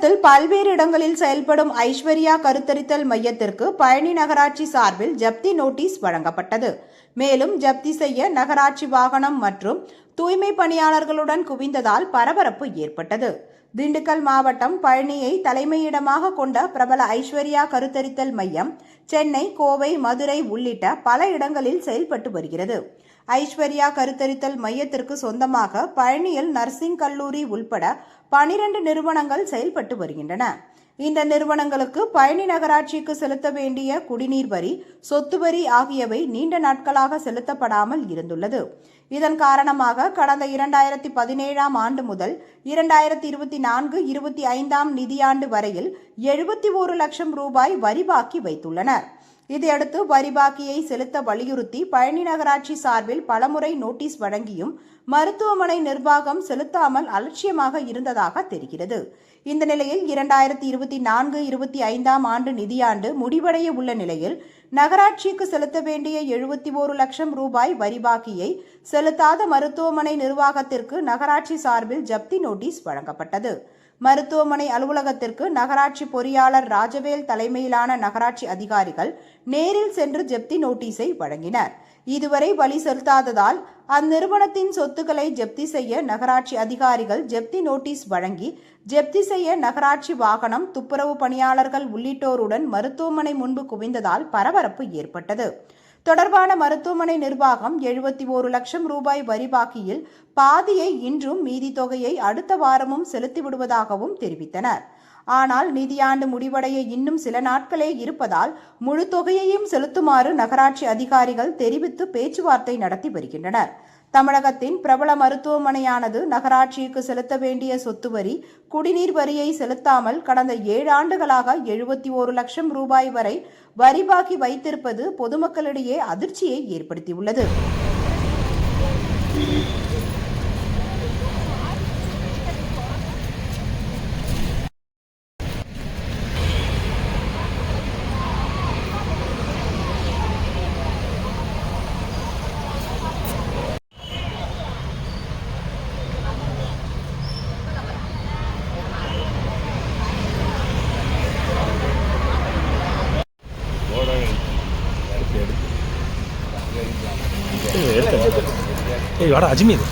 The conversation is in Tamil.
தமிழகத்தில் பல்வேறு இடங்களில் செயல்படும் ஐஸ்வர்யா கருத்தரித்தல் மையத்திற்கு பழனி நகராட்சி சார்பில் ஜப்தி நோட்டீஸ் வழங்கப்பட்டது. மேலும் ஜப்தி செய்ய நகராட்சி வாகனம் மற்றும் தூய்மை பணியாளர்களுடன் குவிந்ததால் பரபரப்பு ஏற்பட்டது. திண்டுக்கல் மாவட்டம் பழனியை தலைமையிடமாக கொண்ட பிரபல ஐஸ்வர்யா கருத்தரித்தல் மையம் சென்னை, கோவை, மதுரை உள்ளிட்ட பல இடங்களில் செயல்பட்டு வருகிறது. ஐஸ்வர்யா கருத்தரித்தல் மையத்திற்கு சொந்தமாக பழனியில் நர்சிங் கல்லூரி உள்பட 12 நிறுவனங்கள் செயல்பட்டு வருகின்றன. இந்த நிறுவனங்களுக்கு பழனி நகராட்சிக்கு செலுத்த வேண்டிய குடிநீர் வரி, சொத்து வரி ஆகியவை நீண்ட நாட்களாக செலுத்தப்படாமல் இருந்துள்ளது. இதன் காரணமாக கடந்த 2017ஆம் ஆண்டு முதல் 2024-25ஆம் நிதியாண்டு வரையில் 71 லட்சம் ரூபாய் வரி பாக்கி வைத்துள்ளனர். இதையடுத்து வரி பாக்கியை செலுத்த வலியுறுத்தி பழனி நகராட்சி சார்பில் பலமுறை நோட்டீஸ் வழங்கியும் மருத்துவமனை நிர்வாகம் செலுத்தாமல் அலட்சியமாக இருந்ததாக தெரிகிறது. இந்த நிலையில் 2024-25ஆம் ஆண்டு நிதியாண்டு முடிவடைய உள்ள நிலையில் நகராட்சிக்கு செலுத்த வேண்டிய 71 லட்சம் ரூபாய் வரி பாக்கியை செலுத்தாத மருத்துவமனை நிர்வாகத்திற்கு நகராட்சி சார்பில் ஜப்தி நோட்டீஸ் வழங்கப்பட்டது. மருத்துவமனை அலுவலகத்திற்கு நகராட்சி பொறியாளர் ராஜவேல் தலைமையிலான நகராட்சி அதிகாரிகள் நேரில் சென்று ஜப்தி நோட்டீஸை வழங்கினர். இதுவரை வரி செலுத்தாததால் அந்நிறுவனத்தின் சொத்துக்களை ஜப்தி செய்ய நகராட்சி அதிகாரிகள் ஜப்தி நோட்டீஸ் வழங்கி ஜப்தி செய்ய நகராட்சி வாகனம், துப்புரவு பணியாளர்கள் உள்ளிட்டோருடன் மருத்துவமனை முன்பு குவிந்ததால் பரபரப்பு ஏற்பட்டது. தொடர்பான மருத்துவமனை நிர்வாகம் 71 லட்சம் ரூபாய் வரி பாக்கியில் பாதியை இன்றும் மீதி தொகையை அடுத்த வாரமும் செலுத்திவிடுவதாகவும் தெரிவித்தனர். ஆனால் நிதியாண்டு முடிவடைய இன்னும் சில நாட்களே இருப்பதால் முழு தொகையையும் செலுத்துமாறு நகராட்சி அதிகாரிகள் தெரிவித்து பேச்சுவார்த்தை நடத்தி வருகின்றனர். தமிழகத்தின் பிரபல மருத்துவமனையானது நகராட்சிக்கு செலுத்த வேண்டிய சொத்து வரி, குடிநீர் வரியை செலுத்தாமல் கடந்த 7 ஆண்டுகளாக 71 லட்சம் ரூபாய் வரை வரி பாக்கி வைத்திருப்பது பொதுமக்களிடையே அதிர்ச்சியை ஏற்படுத்தியுள்ளது. ஏய் வாடா அஜ்மீர்.